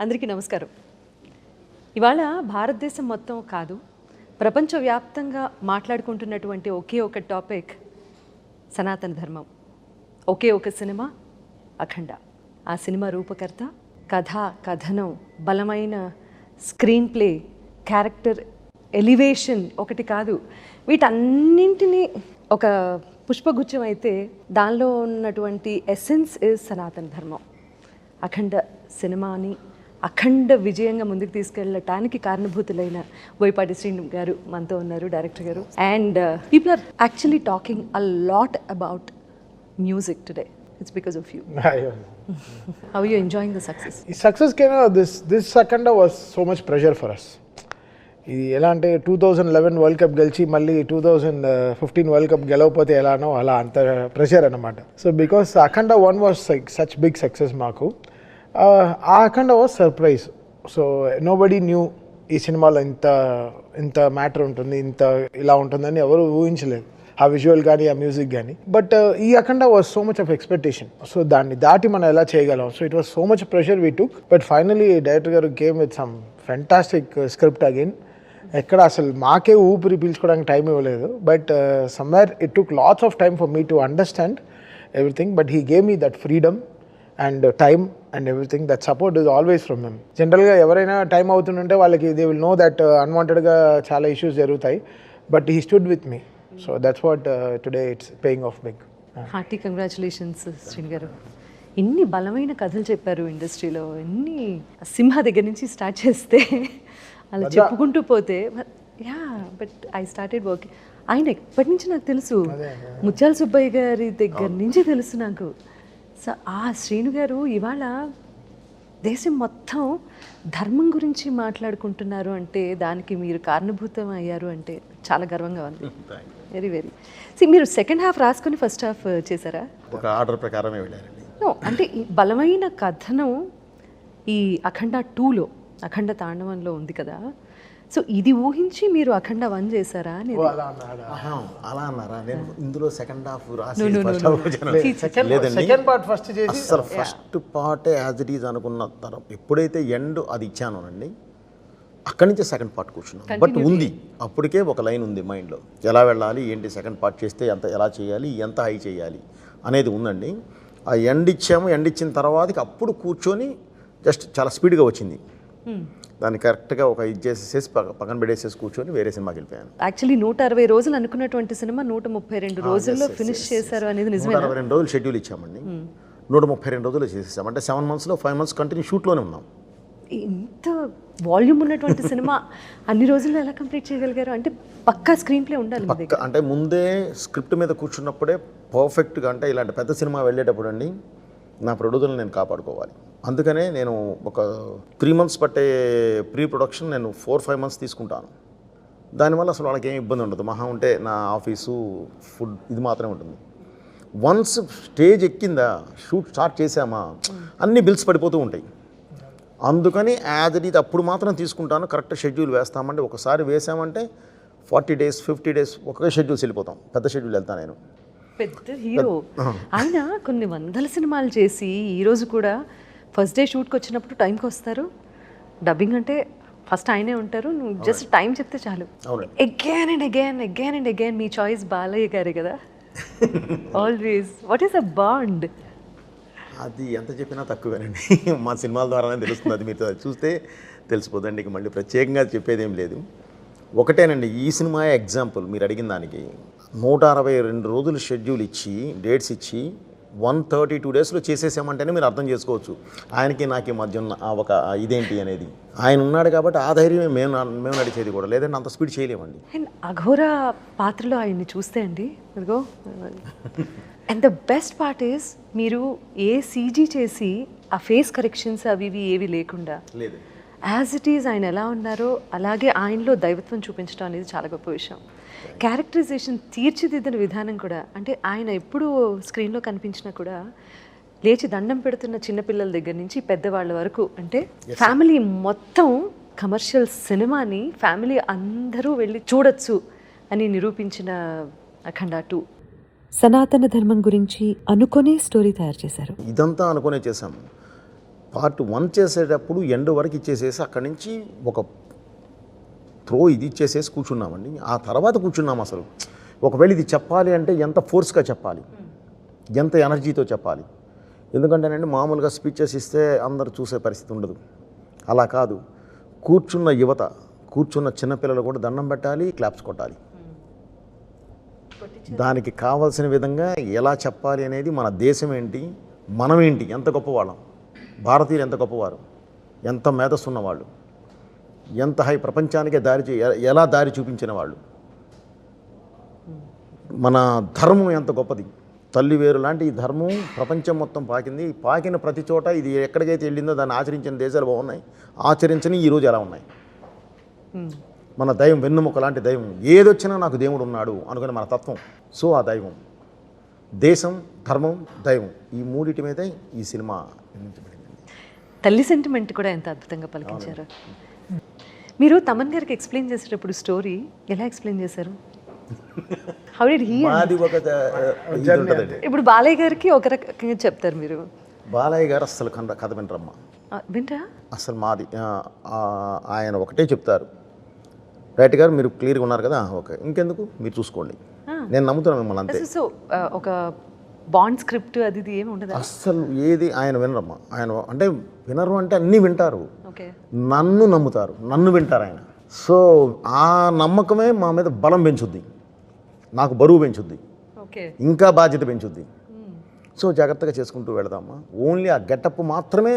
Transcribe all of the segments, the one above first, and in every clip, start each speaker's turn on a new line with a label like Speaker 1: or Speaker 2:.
Speaker 1: అందరికీ నమస్కారం. ఇవాళ భారతదేశం మొత్తం కాదు, ప్రపంచవ్యాప్తంగా మాట్లాడుకుంటున్నటువంటి ఒకే ఒక టాపిక్ సనాతన ధర్మం. ఒకే ఒక సినిమా అఖండ. ఆ సినిమా రూపకర్త, కథ, కథనం, బలమైన స్క్రీన్ ప్లే, క్యారెక్టర్ ఎలివేషన్ ఒకటి కాదు, వీటన్నింటినీ ఒక పుష్పగుచ్చం అయితే దానిలో ఉన్నటువంటి ఎసెన్స్ ఇస్ సనాతన ధర్మం. అఖండ సినిమాని అఖండ విజయంగా ముందుకు తీసుకెళ్ళటానికి కారణభూతులైన బోయపాటి శ్రీను గారు మనతో ఉన్నారు, డైరెక్టర్ గారు. And people are actually talking a lot about music today. It's because of you. How are you enjoying the success?
Speaker 2: Success came out. This Akhanda was so much pressure for us. ఇది ఎలా అంటే 2011 world cup గెలిచి మళ్ళీ 2015 world cup గెలవకపోతే ఎలానో అలా అంత pressure అనమాట. So because Akhanda 1 was such big success మాకు. ఆ Akhanda was surprise. So nobody knew ఈ సినిమాలో ఇంత మ్యాటర్ ఉంటుంది, ఇంత ఇలా ఉంటుందని ఎవరు ఊహించలేదు, ఆ విజువల్ కానీ ఆ మ్యూజిక్ కానీ. బట్ ఈ Akhanda was so much of expectation. So దాన్ని దాటి మనం ఎలా చేయగలం. So it was so much pressure we took. But finally director గారు came with some fantastic script again. ఎక్కడ అసలు మాకే ఊపిరి పీల్చుకోవడానికి టైం ఇవ్వలేదు. But somewhere it took lots of time for me to understand everything. But he gave me that freedom and time and everything. That support is always from him. జనరల్గా ఎవరైనా time అవుతుంటే వాళ్ళకి దే విల్ నో దట్ అన్వాంటెడ్గా చాలా issues జరుగుతాయి. But he stood with me. So that's what today it's paying off big.
Speaker 1: Hearty congratulations Srinu గారు. ఇన్ని బలమైన కథలు చెప్పారు ఇండస్ట్రీలో. ఇన్ని సింహ దగ్గర నుంచి స్టార్ట్ చేస్తే అలా చెప్పుకుంటూ పోతే, yeah but I started working. ఆయన ఎప్పటి నుంచి నాకు తెలుసు, ముత్యాల సుబ్బయ్య గారి దగ్గర నుంచి తెలుసు నాకు. సో ఆ శ్రీను గారు ఇవాళ దేశం మొత్తం ధర్మం గురించి మాట్లాడుకుంటున్నారు అంటే దానికి మీరు కారణభూతం అయ్యారు అంటే చాలా గర్వంగా ఉంది. Very very. మీరు సెకండ్ హాఫ్ రాసుకొని ఫస్ట్ హాఫ్ చేశారా?
Speaker 3: ఒక ఆర్డర్ ప్రకారమే వెళ్ళారండి.
Speaker 1: అంటే ఈ బలమైన కథనం ఈ అఖండ 2లో, అఖండ తాండవంలో ఉంది కదా. సో ఇది ఊహించి మీరు అఖండ 1 చేశారా?
Speaker 3: అలా అన్నారా? నేను ఇందులో సెకండ్ హాఫ్
Speaker 2: లేదండి, సెకండ్ పార్ట్ ఫస్ట్ చేసి
Speaker 3: అసలు first part as it is అనుకున్న తర్వాత ఎప్పుడైతే ఎండ్ అది ఇచ్చానోనండి, అక్కడి నుంచి సెకండ్ పార్ట్ కూర్చున్నాను. బట్ ఉంది, అప్పటికే ఒక లైన్ ఉంది మైండ్లో, ఎలా వెళ్ళాలి ఏంటి, సెకండ్ పార్ట్ చేస్తే ఎలా చేయాలి, ఎంత హై చేయాలి అనేది ఉందండి. ఆ ఎండ్ ఇచ్చాము. ఎండ్ ఇచ్చిన తర్వాత అప్పుడు కూర్చొని జస్ట్ చాలా స్పీడ్గా వచ్చింది. దాన్ని కరెక్ట్గా ఒక ఇది చేసేసి పక్కన పెట్టేసేసి కూర్చొని వేరే సినిమాకి వెళ్ళిపోయాను.
Speaker 1: యాక్చువల్లీ 160 రోజులు అనుకున్నటువంటి సినిమా 132 రోజుల్లో ఫినిష్ చేశారు అనేది నిజమే.
Speaker 3: 162 రోజులు షెడ్యూల్ ఇచ్చామండి, 132 రోజులు చేసేసాం. అంటే 7 monthsలో 5 months కంటిన్యూ షూట్లోనే ఉన్నాం.
Speaker 1: ఇంత వాల్యూమ్ ఉన్నటువంటి సినిమా అన్ని రోజుల్లో ఎలా కంప్లీట్ చేయగలిగారు? అంటే పక్కా స్క్రీన్ ప్లే ఉండాలి
Speaker 3: పక్కా. అంటే ముందే స్క్రిప్ట్ మీద కూర్చున్నప్పుడే పర్ఫెక్ట్గా, అంటే ఇలాంటి పెద్ద సినిమా వెళ్ళేటప్పుడు అండి నా ప్రొడ్యూసర్ని నేను కాపాడుకోవాలి. అందుకనే నేను ఒక 3 months పట్టే ప్రీ ప్రొడక్షన్ నేను 4-5 months తీసుకుంటాను. దానివల్ల అసలు వాళ్ళకి ఏం ఇబ్బంది ఉండదు. మహా ఉంటే నా ఆఫీసు, ఫుడ్, ఇది మాత్రమే ఉంటుంది. వన్స్ స్టేజ్ ఎక్కిందా, షూట్ స్టార్ట్ చేసామా, అన్ని బిల్స్ పడిపోతూ ఉంటాయి. అందుకని యాజ్ ఇట్ ఈజ్ అప్పుడు మాత్రం తీసుకుంటాను. కరెక్ట్ షెడ్యూల్ వేస్తామంటే, ఒకసారి వేసామంటే 40 days 50 days ఒకే షెడ్యూల్స్ వెళ్ళిపోతాం. పెద్ద షెడ్యూల్ వెళ్తాను నేను.
Speaker 1: పెద్ద హీరో ఆయన, కొన్ని వందల సినిమాలు చేసి ఈరోజు కూడా ఫస్ట్ డే షూట్కి వచ్చినప్పుడు టైంకి వస్తారు. డబ్బింగ్ అంటే ఫస్ట్ ఆయనే ఉంటారు, నువ్వు జస్ట్ టైం చెప్తే చాలు. Again and again me choice Balayya గారే కదా always. What is a bond?
Speaker 3: అది ఎంత చెప్పినా తక్కువేనండి. మా సినిమాల ద్వారానే తెలుస్తుంది. అది మీరు చూస్తే తెలిసిపోదండి. ఇక మళ్ళీ ప్రత్యేకంగా చెప్పేది ఏం లేదు. ఒకటేనండి, ఈ సినిమా ఎగ్జాంపుల్ మీరు అడిగిన దానికి. 162 రోజులు షెడ్యూల్ ఇచ్చి, డేట్స్ ఇచ్చి 132 daysలో చేసేసామంటేనే మీరు అర్థం చేసుకోవచ్చు ఆయనకి నాకి మధ్య ఉన్న ఒక ఇదేంటి అనేది. ఆయన ఉన్నాడు కాబట్టి ఆ ధైర్యమే మేము నడిచేది కూడా, లేదంటే అంత స్పీడ్ చేయలేమండి.
Speaker 1: అండ్ అఘోర పాత్రలో ఆయన్ని చూస్తే అండి, అదిగో. And the best part is మీరు ఏ సీజీ చేసి ఆ ఫేస్ కరెక్షన్స్ అవి ఇవి ఏవి లేకుండా
Speaker 3: లేదు,
Speaker 1: యాజ్ ఇట్ ఈజ్ ఆయన ఎలా ఉన్నారో అలాగే ఆయనలో దైవత్వం చూపించడం అనేది చాలా గొప్ప విషయం. క్యారెక్టరైజేషన్ తీర్చిదిద్దిన విధానం కూడా, అంటే ఆయన ఎప్పుడు స్క్రీన్లో కనిపించినా కూడా లేచి దండం పెడుతున్న చిన్నపిల్లల దగ్గర నుంచి పెద్దవాళ్ళ వరకు, అంటే ఫ్యామిలీ మొత్తం కమర్షియల్ సినిమాని ఫ్యామిలీ అందరూ వెళ్ళి చూడొచ్చు అని నిరూపించిన అఖండ 2. సనాతన ధర్మం గురించి అనుకునే స్టోరీ తయారు చేశారు.
Speaker 3: ఇదంతా అనుకునే చేశాము. పార్ట్ 1 చేసేటప్పుడు ఎండ్ వరకు ఇచ్చేసేసి అక్కడి నుంచి ఒక త్రో ఇది ఇచ్చేసేసి కూర్చున్నామండి. ఆ తర్వాత కూర్చున్నాం అసలు ఒకవేళ ఇది చెప్పాలి అంటే ఎంత ఫోర్స్గా చెప్పాలి, ఎంత ఎనర్జీతో చెప్పాలి. ఎందుకంటేనండి మామూలుగా స్పీచెస్ ఇస్తే అందరూ చూసే పరిస్థితి ఉండదు. అలా కాదు, కూర్చున్న యువత, కూర్చున్న చిన్నపిల్లలు కూడా దండం పెట్టాలి, క్లాప్స్ కొట్టాలి. దానికి కావాల్సిన విధంగా ఎలా చెప్పాలి అనేది, మన దేశం ఏంటి, మనం ఏంటి, ఎంత గొప్పవాళ్ళం, భారతీయులు ఎంత గొప్పవారు, ఎంత మేధస్సు ఉన్నవాళ్ళు, ఎంత హై ప్రపంచానికే ఎలా దారి చూపించిన వాళ్ళు, మన ధర్మం ఎంత గొప్పది, తల్లి వేరు లాంటి ఈ ధర్మం ప్రపంచం మొత్తం పాకింది. పాకిన ప్రతి చోట ఇది ఎక్కడికైతే వెళ్ళిందో దాన్ని ఆచరించిన దేశాలు బాగున్నాయి, ఆచరించని ఈరోజు ఎలా ఉన్నాయి. మన దైవం వెన్నుముక లాంటి దైవం, ఏదొచ్చినా నాకు దేవుడు ఉన్నాడు అనుకునే మన తత్వం. సో ఆ దైవం, దేశం, ధర్మం, దైవం, ఈ మూడిటి మీదే ఈ సినిమా నిర్మించబడింది.
Speaker 1: తల్లి సెంటిమెంట్ కూడా ఎంత అద్భుతంగా పలికించారు. మీరు తమన్ గారికి ఎక్స్ప్లెయిన్ చేసేటప్పుడు స్టోరీ ఎలా ఎక్స్ప్లెయిన్ చేశారు? How did he?
Speaker 3: మాది ఒక ఇది ఉంటుందండి.
Speaker 1: ఇప్పుడు బాలయ్య గారికి ఒక రకంగా చెప్తారు మీరు.
Speaker 3: బాలయ్య గారు అస్సలు కథ వినరమ్మా,
Speaker 1: వింటా
Speaker 3: అసలు మాది ఆయన ఒకటే చెప్తారు, రైట్ గారు మీరు క్లియర్గా ఉన్నారు కదా, ఓకే ఇంకెందుకు మీరు చూసుకోండి, నేను నమ్ముతున్నాను మిమ్మల్ని అంతే.
Speaker 1: సో ఒక బాండ్ స్క్రిప్ట్ అది ఇది ఏమి ఉండదు
Speaker 3: అస్సలు ఏది ఆయన వినరమ్మా. ఆయన అంటే వినరు అంటే అన్నీ వింటారు,
Speaker 1: ఓకే,
Speaker 3: నన్ను నమ్ముతారు, నన్ను వింటారు ఆయన. సో ఆ నమ్మకమే మా మీద బలం పెంచుద్ది, నాకు బరువు పెంచుద్ది,
Speaker 1: ఓకే,
Speaker 3: ఇంకా బాధ్యత పెంచుద్ది. సో జాగ్రత్తగా చేసుకుంటూ వెళదామా. ఓన్లీ ఆ గెటప్ మాత్రమే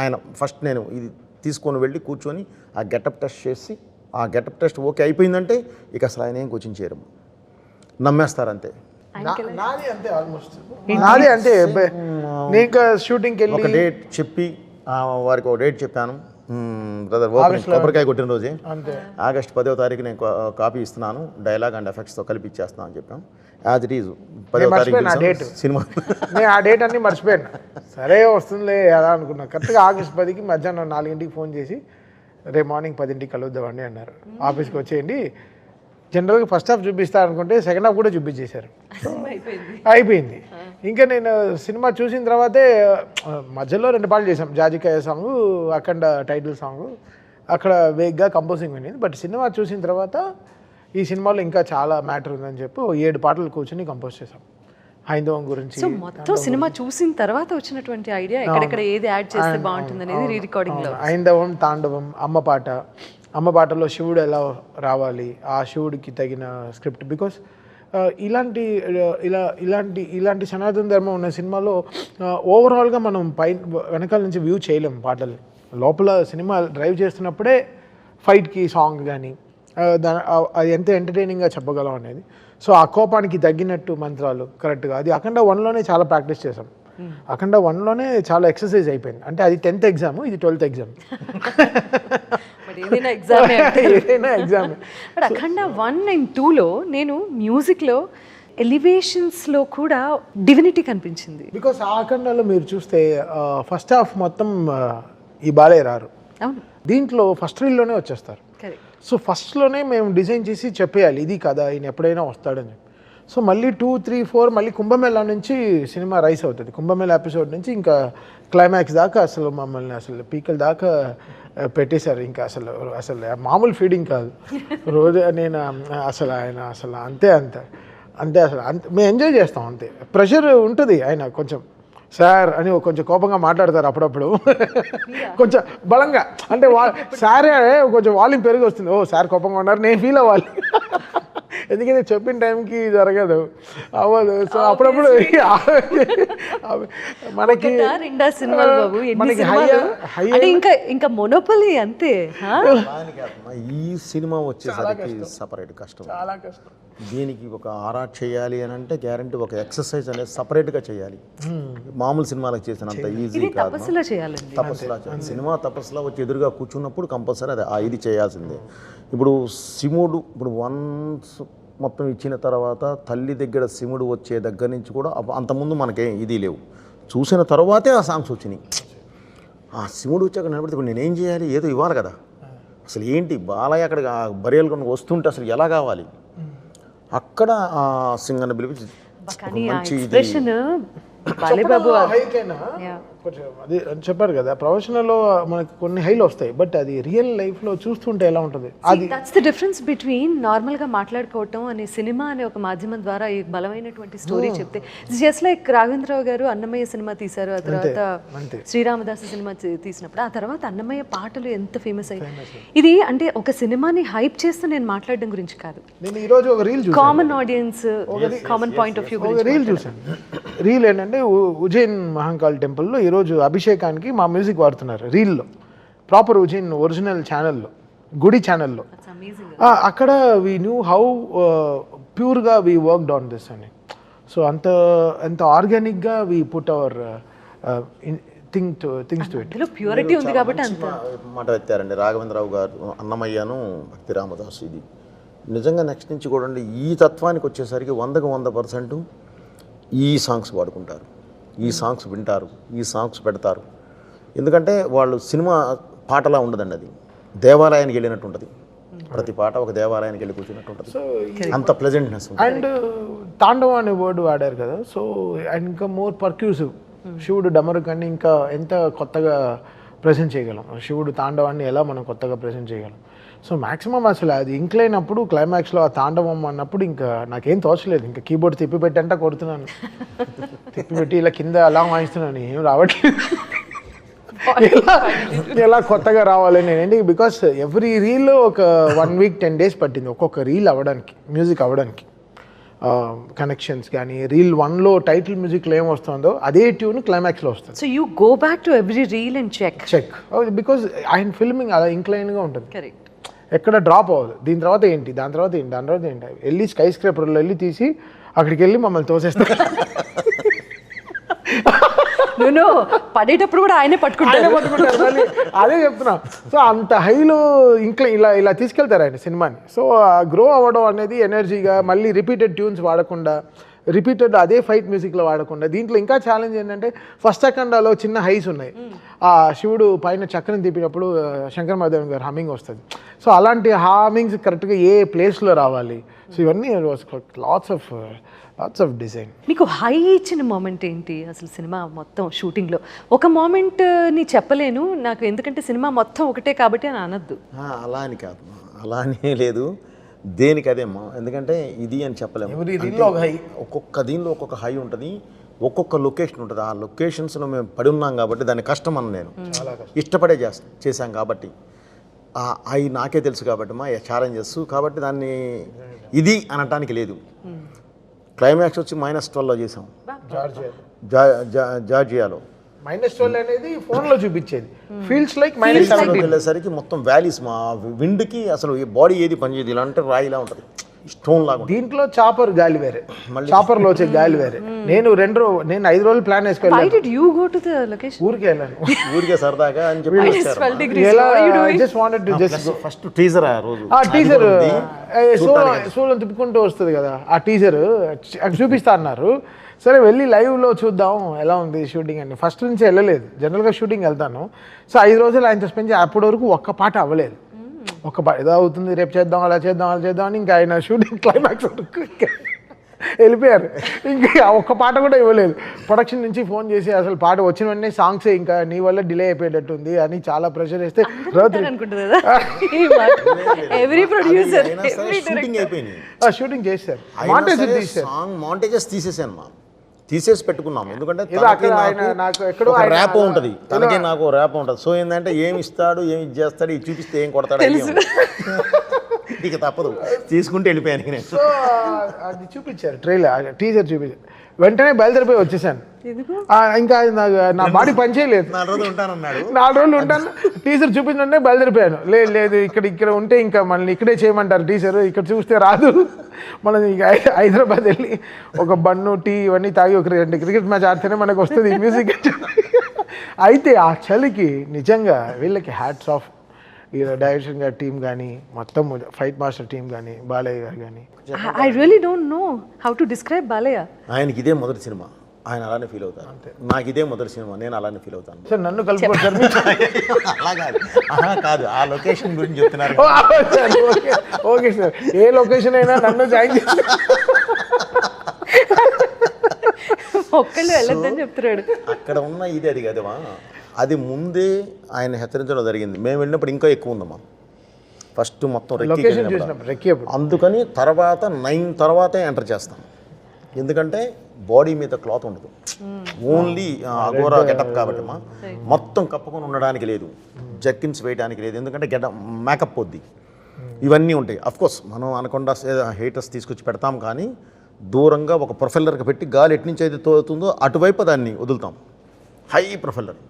Speaker 3: ఆయన ఫస్ట్ నేను ఇది తీసుకొని వెళ్ళి కూర్చొని ఆ గెటప్ టెస్ట్ చేసి, ఆ గెటప్ టెస్ట్ ఓకే అయిపోయిందంటే ఇక అసలు ఆయన ఏం కోచింగ్ చేయరు, నమ్మేస్తారంతే.
Speaker 2: నాది అంతే, ఆల్మోస్ట్ నాది అంతే. నేను ఇంకా షూటింగ్కి వెళ్ళి
Speaker 3: ఒక డేట్ చెప్పి వారికి ఒక డేట్ చెప్పాను, బ్రదర్ కొబ్బరికాయ కొట్టిన రోజే ఆగస్ట్ 10వ తారీఖు నేను కాపీ ఇస్తున్నాను, డైలాగ్ అండ్ ఎఫెక్ట్స్తో కలిపి ఇచ్చేస్తాను అని చెప్పాం. యాజ్ ఇట్ ఈజ్ 10వ తారీఖు సినిమా.
Speaker 2: నేను ఆ డేట్ అన్నీ మర్చిపోయాను. సరే వస్తుందిలే అలా అనుకున్నా. కరెక్ట్గా ఆగస్ట్ 10కి మధ్యాహ్నం 4ంటికి ఫోన్ చేసి రేపు మార్నింగ్ 10ంటికి కలుద్దామండి అన్నారు. ఆఫీస్కి వచ్చేయండి. జనరల్గా ఫస్ట్ హాఫ్ చూపిస్తారు అనుకుంటే సెకండ్ హాఫ్ కూడా చూపించేశారు. అయిపోయింది. ఇంకా నేను సినిమా చూసిన తర్వాతే మధ్యలో 2 పాటలు చేసాం, జాజికాయ సాంగ్, అఖండ టైటిల్ సాంగ్, అక్కడ వేగ్గా కంపోజింగ్ వినింది. బట్ సినిమా చూసిన తర్వాత ఈ సినిమాలో ఇంకా చాలా మ్యాటర్ ఉందని చెప్పి 7 పాటలు కూర్చొని కంపోజ్ చేసాం హైందవం గురించి.
Speaker 1: సో మొత్తం సినిమా చూసిన తర్వాత వచ్చినటువంటి ఐడియా ఎక్కడెక్కడ ఏది యాడ్ చేస్తే బాగుంటుంది అనేది రీ రికార్డింగ్ లో.
Speaker 2: హైందవం, తాండవం, అమ్మ పాటలో శివుడు ఎలా రావాలి, ఆ శివుడికి తగిన స్క్రిప్ట్. బికాస్ ఇలాంటి సనాతన ధర్మం ఉన్న సినిమాలో ఓవరాల్గా మనం వెనకాల నుంచి వ్యూ చేయలేం పాటలు. లోపల సినిమా డ్రైవ్ చేస్తున్నప్పుడే ఫైట్కి సాంగ్ కానీ అది ఎంత ఎంటర్టైనింగ్గా చెప్పగలం అనేది. సో ఆ కోపానికి తగ్గినట్టు మంత్రాలు కరెక్ట్గా, అది అఖండ 1లోనే చాలా ప్రాక్టీస్ చేసాం. అఖండ 1లోనే చాలా ఎక్సర్సైజ్ అయిపోయింది. అంటే అది 10th ఎగ్జామ్, ఇది 12th ఎగ్జామ్.
Speaker 1: ఏదైనా ఎగ్జామ్. బట్ అఖండ 1 and 2లో నేను మ్యూజిక్లో ఎలివేషన్స్లో కూడా డివినిటీ కనిపించింది.
Speaker 2: బికాస్ ఆ అఖండలో మీరు చూస్తే ఫస్ట్ హాఫ్ మొత్తం ఈ బాలయ్య రారు.
Speaker 1: అవును,
Speaker 2: దీంట్లో ఫస్ట్ రీల్లోనే వచ్చేస్తారు. సో ఫస్ట్లోనే మేము డిజైన్ చేసి చెప్పేయాలి ఇది కదా, ఈయన ఎప్పుడైనా వస్తాడని. సో మళ్ళీ 2, 3, 4 మళ్ళీ కుంభమేళా నుంచి సినిమా రైస్ అవుతుంది. కుంభమేళా ఎపిసోడ్ నుంచి ఇంకా క్లైమాక్స్ దాకా అసలు మమ్మల్ని అసలు పీకల దాకా పెట్టేశారు. ఇంకా అసలు మామూలు ఫీడింగ్ కాదు. రోజు నేను ఆయన అసలు మేము ఎంజాయ్ చేస్తాం అంతే. ప్రెషర్ ఉంటుంది. ఆయన కొంచెం సార్ అని కొంచెం కోపంగా మాట్లాడతారు అప్పుడప్పుడు, కొంచెం బలంగా. అంటే సారే కొంచెం వాల్యూమ్ పెరిగి వస్తుంది. ఓ సార్ కోపంగా ఉన్నారు, నేను ఫీల్ అవ్వాలి. ఎందుకంటే చెప్పిన టైంకి జరగదు, అవ్వదు. సో అప్పుడప్పుడు మనకి
Speaker 1: ఇంకా మొనోపలి అంతే.
Speaker 3: ఈ సినిమా వచ్చేసరికి సపరేట్ కష్టం,
Speaker 2: చాలా కష్టం.
Speaker 3: దీనికి ఒక ఆరాట్ చేయాలి అని అంటే గ్యారంటీ ఒక ఎక్సర్సైజ్ అనేది సపరేట్గా చేయాలి. మామూలు సినిమాలకు చేసినంత ఈజీ కాదు, తపస్సులా చేయాలి. సినిమా తపస్సులా వచ్చి ఎదురుగా కూర్చున్నప్పుడు కంపల్సరీ అది ఇది చేయాల్సిందే. ఇప్పుడు శివుడు ఇప్పుడు వన్స్ మొత్తం ఇచ్చిన తర్వాత తల్లి దగ్గర శివుడు వచ్చే దగ్గర నుంచి కూడా అంతకుముందు మనకేం ఇది లేవు. చూసిన తర్వాతే ఆ సాంగ్స్ వచ్చినాయి. ఆ శివుడు వచ్చాక నిలబడితే ఇప్పుడు నేనేం చేయాలి, ఏదో ఇవ్వాలి కదా. అసలు ఏంటి బాలయ్య అక్కడ బరియలు కొన్ని వస్తుంటే అసలు ఎలా కావాలి, అక్కడ ఆ సింగర్ని పిలిపించి మంచి
Speaker 2: కొంచెం అది చెప్పారు కదా ప్రొఫెషనల్లో మనకి కొన్ని హైలు వస్తాయి, బట్ అది రియల్ లైఫ్లో చూస్తుంటే ఎలా ఉంటుంది అది.
Speaker 1: దట్స్ ద డిఫరెన్స్ బిట్వీన్ నార్మల్గా మాట్లాడుకోవటం అనే సినిమా అనే ఒక మాధ్యమం ద్వారా ఈ బలమైనటువంటి స్టోరీ చెప్తే జస్ట్ లైక్ రాఘవేంద్రరావు గారు అన్నమయ్య సినిమా తీశారు, ఆ తర్వాత శ్రీరామదాసు సినిమా తీసినప్పుడు ఆ తర్వాత అన్నమయ్య పాటలు ఎంత ఫేమస్ అయ్యాయి. ఇది అంటే ఒక సినిమాని హైప్ చేస్తూ నేను మాట్లాడడం గురించి కాదు,
Speaker 2: నేను ఈరోజు ఒక రీల్ చూసాను,
Speaker 1: common audience common point of view గురించి
Speaker 2: రీల్ చూసాను. రీల్ ఏంటంటే ఉజ్జయిన్ మహంకాళ్ టెంపుల్లో ఈరోజు అభిషేకానికి మా మ్యూజిక్ వాడుతున్నారు రీల్లో, ప్రాపర్ ఉజ్జయిన్ ఒరిజినల్ ఛానల్లో, గుడి ఛానల్లో. అక్కడ వీ న్యూ హౌ ప్యూర్గా వీ వర్క్డ్ ఆన్ దిస్ అని. సో అంత ఆర్గానిక్గా we put our things to it.
Speaker 1: Purity ఉంది కాబట్టి అంత
Speaker 3: మాట ఎత్తారండి రాఘవేంద్రరావు గారు, అన్నమయ్యను భక్తి రామదాసు. ఇది నిజంగా నెక్స్ట్ నుంచి కూడా ఈ తత్వానికి వచ్చేసరికి 100% ఈ సాంగ్స్ వాడుకుంటారు, ఈ సాంగ్స్ వింటారు, ఈ సాంగ్స్ పెడతారు. ఎందుకంటే వాళ్ళు సినిమా పాటలా ఉండదండి, అది దేవాలయానికి వెళ్ళినట్టు ఉంటుంది. ప్రతి పాట ఒక దేవాలయానికి వెళ్ళి కూర్చున్నట్టు ఉంటుంది, అంత ప్లెజెంట్నెస్.
Speaker 2: అండ్ తాండవం అనే వర్డ్ వాడారు కదా, సో అండ్ ఇంకా మోర్ పర్క్యూసివ్. శివుడు డమరుకాన్ని ఇంకా ఎంత కొత్తగా ప్రజెంట్ చేయగలం, శివుడు తాండవాన్ని ఎలా మనం కొత్తగా ప్రజెంట్ చేయగలం. సో మ్యాక్సిమం అసలు అది ఇంక్లైన్ అప్పుడు క్లైమాక్స్లో ఆ తాండవం అన్నప్పుడు ఇంకా నాకేం తోచలేదు, ఇంకా కీబోర్డ్ తిప్పిపెట్టి అంటే కొడుతున్నాను, తిప్పిపెట్టి ఇలా కింద అలా వాయిస్తున్నాను, ఏం రావట్లేదు, ఎలా కొత్తగా రావాలని. ఏంటి బికాస్ ఎవ్రీ రీల్లో ఒక 1 week 10 days పట్టింది ఒక్కొక్క రీల్ అవ్వడానికి, మ్యూజిక్ అవ్వడానికి. కనెక్షన్స్ కానీ రీల్ 1లో టైటిల్ మ్యూజిక్లో ఏం వస్తుందో అదే ట్యూన్ క్లైమాక్స్లో వస్తుంది.
Speaker 1: So you go back to every reel and check
Speaker 2: because ఆయన ఫిల్మింగ్ అలా ఇంక్లైన్గా ఉంటుంది,
Speaker 1: కరెక్ట్,
Speaker 2: ఎక్కడ డ్రాప్ అవ్వదు. దీని తర్వాత ఏంటి, దాని తర్వాత ఏంటి, దాని తర్వాత ఏంటి, వెళ్ళి స్కై స్క్రేపర్లో వెళ్ళి తీసి అక్కడికి వెళ్ళి మమ్మల్ని తోసేస్తారు.
Speaker 1: నేను పడేటప్పుడు కూడా ఆయనే పట్టుకుంటారు.
Speaker 2: అదే చెప్తున్నా. సో అంత హైలో ఇంకా ఇలా తీసుకెళ్తారు ఆయన సినిమాని. సో గ్రో అవ్వడం అనేది ఎనర్జీగా, మళ్ళీ రిపీటెడ్ ట్యూన్స్ వాడకుండా, రిపీటెడ్ అదే ఫైట్ మ్యూజిక్లో వాడకుండా. దీంట్లో ఇంకా ఛాలెంజ్ ఏంటంటే ఫస్ట్ అఖండాలో చిన్న హైస్ ఉన్నాయి, ఆ శివుడు పైన చక్రం తిప్పినప్పుడు శంకర్ మహాదేవన్ గారు హమ్మింగ్ వస్తుంది. సో అలాంటి హామింగ్స్ కరెక్ట్గా ఏ ప్లేస్లో రావాలి. సో ఇవన్నీ లాట్స్ ఆఫ్ డిజైన్.
Speaker 1: మీకు హై ఇచ్చిన మూమెంట్ ఏంటి అసలు సినిమా మొత్తం షూటింగ్లో? ఒక మూమెంట్ని చెప్పలేను నాకు, ఎందుకంటే సినిమా మొత్తం ఒకటే కాబట్టి అని అనద్దు.
Speaker 3: అలా అని కాదు, అలా అని లేదు, దేనికి అదేమ్మా. ఎందుకంటే ఇది అని చెప్పలేము, ఒక్కొక్క దీనిలో ఒక్కొక్క హై ఉంటుంది, ఒక్కొక్క లొకేషన్ ఉంటుంది. ఆ లొకేషన్స్లో మేము పడి ఉన్నాం కాబట్టి దాని కష్టం అని నేను ఇష్టపడే చేశాం కాబట్టి, అవి నాకే తెలుసు కాబట్టి మా ఛాలెంజెస్ కాబట్టి దాన్ని ఇది అనటానికి లేదు. క్లైమాక్స్ వచ్చి -12లో చేసాం, జార్జియాలో.
Speaker 2: -12 అనేది ఫోన్లో చూపించేది, ఫీల్స్ లైక్ -17
Speaker 3: వెళ్ళేసరికి మొత్తం వ్యాలీస్, మా విండ్కి అసలు బాడీ ఏది పనిచేయదు, ఇలా అంటే రాయిలా ఉంటుంది, స్టోన్ లాగా.
Speaker 2: దీంట్లో చాపర్ గాలి వేరే, చాపర్లో వచ్చే గాలి వేరే. నేను 5 రోజులు ప్లాన్ వేసుకెళ్ళాను, ఊరికే వెళ్ళాను,
Speaker 3: ఊరికే సరదాగా అని చెప్పి ఫస్ట్ టీజర్
Speaker 2: సోలో తిప్పుకుంటూ వస్తుంది కదా ఆ టీజర్ చూపిస్తా అన్నారు. సరే వెళ్ళి లైవ్లో చూద్దాం ఎలా ఉంది షూటింగ్ అని. ఫస్ట్ నుంచి వెళ్ళలేదు, జనరల్గా షూటింగ్ వెళ్తాను. సో 5 రోజులు ఆయనతో స్పెండ్ చేసి అప్పటి వరకు ఒక్క పాట అవ్వలేదు. ఒక ఏదో అవుతుంది, రేపు చేద్దాం, అలా చేద్దాం అని ఇంకా ఆయన షూటింగ్ క్లైమాక్స్ వరకు వెళ్ళిపోయారు. ఇంకా ఒక్క పాట కూడా ఇవ్వలేదు. ప్రొడక్షన్ నుంచి ఫోన్ చేసి అసలు పాట వచ్చిన వెంటనే సాంగ్సే ఇంకా నీ వల్ల డిలే అయిపోయేటట్టుంది అని చాలా ప్రెషర్ వేస్తే షూటింగ్ చేశారు.
Speaker 3: మాంటేజెస్ తీసేసి పెట్టుకున్నాము, ఎందుకంటే ర్యాప్ ఉంటుంది, తనకి నాకు ర్యాప్ ఉంటుంది. సో ఏంటంటే ఏమి ఇస్తాడు, ఏమి చేస్తాడు, ఇది చూపిస్తే ఏం కొడతాడు, ఇక తప్పదు తీసుకుంటే వెళ్ళిపోయాను నేను.
Speaker 2: సో అది చూపించారు, టీజర్ చూపించారు, వెంటనే బయలుదేరిపోయి వచ్చేసాను. ఇంకా నా బాడీ పనిచేయలేదు,
Speaker 3: 4 రోజులు ఉంటానన్నాడు.
Speaker 2: 4 రోజులు ఉంటాను, టీజర్ చూపించంటే బయలుదేరిపోయాను. లేదు ఇక్కడ ఉంటే ఇంకా మనల్ని ఇక్కడే చేయమంటారు టీజర్, ఇక్కడ చూస్తే రాదు. మనం ఇక హైదరాబాద్ వెళ్ళి ఒక బన్ను టీ ఇవన్నీ తాగి ఒక 2 క్రికెట్ మ్యాచ్ ఆడితేనే మనకు వస్తుంది ఈ మ్యూజిక్. అయితే ఆ చలికి నిజంగా వీళ్ళకి హ్యాట్స్ ఆఫ్. ఈ డైరెక్షన్ గారి టీం కానీ, మొత్తం ఫైట్ మాస్టర్ టీం కానీ, బాలయ్య గారు కానీ.
Speaker 1: I really don't know how to describe Balayya.
Speaker 3: ఆయనకి ఇదే మొదటి సినిమా, ఆయన అలానే ఫీల్ అవుతారు. నాకు ఇదే మొదటి సినిమా, నేను అలానే ఫీల్ అవుతాను.
Speaker 2: సార్ నన్ను కలుపుకోవచ్చు
Speaker 3: అలా కాదు, ఆ లొకేషన్ గురించి చెప్తున్నారు.
Speaker 2: ఓకే సార్, ఏ లొకేషన్ అయినా నన్ను జాయిన్ చేస్తారు.
Speaker 1: ఒక్కళ్ళు వెళ్ళొద్దని చెప్తున్నాడు.
Speaker 3: అక్కడ ఉన్న ఇది అది కదమ్మా, అది ముందే ఆయన హెచ్చరించడం జరిగింది. మేము వెళ్ళినప్పుడు ఇంకా ఎక్కువ ఉందమ్మా. ఫస్ట్ మొత్తం
Speaker 2: లొకేషన్ చూసినప్పుడు రెక్కి అప్పుడు.
Speaker 3: అందుకని తర్వాత 9 తర్వాతే ఎంటర్ చేస్తాం. ఎందుకంటే బాడీ మీద క్లాత్ ఉండదు, ఓన్లీ అగోరా గెటప్ కాబట్టి అమ్మా. మొత్తం కప్పుకొని ఉండడానికి లేదు, జర్కిన్స్ వేయడానికి లేదు, ఎందుకంటే మేకప్ పొద్ది ఇవన్నీ ఉంటాయి. అఫ్కోర్స్ మనం అనకుండా హీటర్స్ తీసుకొచ్చి పెడతాం, కానీ దూరంగా ఒక ప్రొఫెల్లర్కి పెట్టి గాలి ఎటు నుంచి అయితే తోలుతుందో అటువైపు దాన్ని వదులుతాం. హై ప్రొఫెల్లర్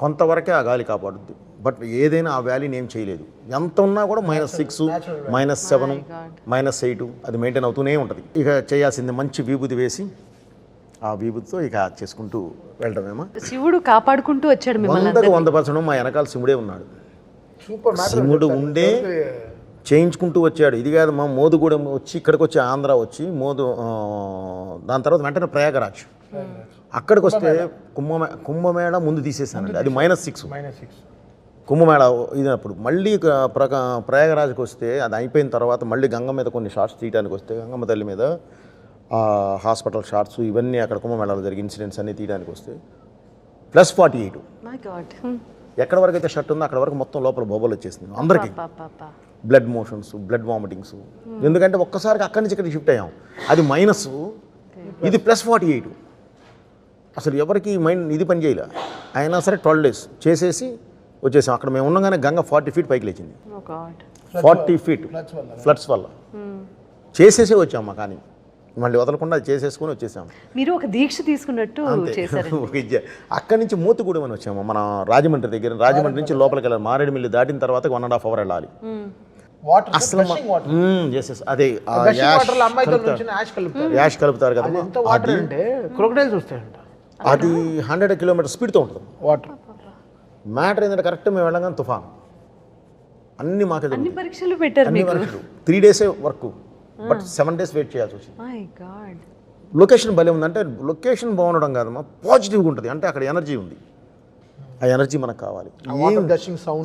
Speaker 3: కొంతవరకే ఆ గాలి కాపాడుద్ది. బట్ ఏదైనా ఆ వ్యాలీని ఏం చేయలేదు. ఎంత ఉన్నా కూడా -6, -7, -8 అది మెయింటైన్ అవుతూనే ఉంటుంది. ఇక చేయాల్సింది మంచి విభూతి వేసి ఆ విభూతితో ఇక చేసుకుంటూ వెళ్ళడమేమో.
Speaker 1: శివుడు కాపాడుకుంటూ వచ్చాడు మిమ్మల్ని.
Speaker 3: 100% మా వెనకాల శివుడే ఉన్నాడు.
Speaker 2: సూపర్
Speaker 3: శివుడు ఉండే చేయించుకుంటూ వచ్చాడు. ఇది కాదు మా మోదుగూడెం వచ్చి ఇక్కడికి వచ్చి ఆంధ్ర వచ్చి దాని తర్వాత వెంటనే ప్రయాగరాజ్, అక్కడికి వస్తే కుంభమేళ ముందు తీసేసానండి. అది -6 కుంభమేళ ఇదినప్పుడు. మళ్ళీ ప్రయాగరాజ్కి వస్తే అది అయిపోయిన తర్వాత మళ్ళీ గంగ మీద కొన్ని షార్ట్స్ తీయడానికి వస్తే, గంగమ్మ తల్లి మీద హాస్పిటల్ షార్ట్స్ ఇవన్నీ అక్కడ కుంభమేళాలో జరిగే ఇన్సిడెంట్స్ అన్నీ తీయడానికి వస్తే +48.
Speaker 1: My God.
Speaker 3: ఎక్కడ వరకు అయితే షర్ట్ ఉందో అక్కడ వరకు మొత్తం లోపల బొబ్బలు వచ్చేసింది అందరికీ. Blood motions, blood vomitings. ఎందుకంటే ఒక్కసారిగా అక్కడి నుంచి ఇక్కడికి షిఫ్ట్ అయ్యాం. అది మైనస్, ఇది +48. అసలు ఎవరికి మైండ్ ఇది పని చేయలే. అయినా సరే 12 days చేసేసి వచ్చేసాం. అక్కడ మేము ఉండగానే గంగ 40 feet పైకి లేచింది. 40 feet ఫ్లడ్స్ వల్ల చేసేసే వచ్చాము. కానీ మళ్ళీ వదలకుండా అది చేసేసుకొని వచ్చేసాము.
Speaker 1: మీరు ఒక దీక్ష తీసుకున్నట్టు చేశారు.
Speaker 3: అక్కడి నుంచి మోతుగూడెం అని వచ్చాము. మన రాజమండ్రి దగ్గర, రాజమండ్రి నుంచి లోపలికి వెళ్ళాలి. మారేడుమిల్లి దాటిన తర్వాత 1.5 hour వెళ్ళాలి. అసలు అదే యాష్ కలుపుతారు కదా, అది 100 kilometers స్పీడ్తో ఉంటుంది వాటర్. మ్యాటర్ ఏంటంటే కరెక్ట్ మేము వెళ్ళగానే తుఫాన్, అన్ని మాకే
Speaker 1: అన్ని పరీక్షలు పెట్టారు.
Speaker 3: 3 days work, but 7 days wait చేయాల్సి వచ్చింది.
Speaker 1: My God.
Speaker 3: లొకేషన్ భలే ఉందంటే, లొకేషన్ బాగుండడం కాదమ్మా, పాజిటివ్గా ఉంటుంది. అంటే అక్కడ ఎనర్జీ ఉంది, ఆ ఎనర్జీ మనకు కావాలి.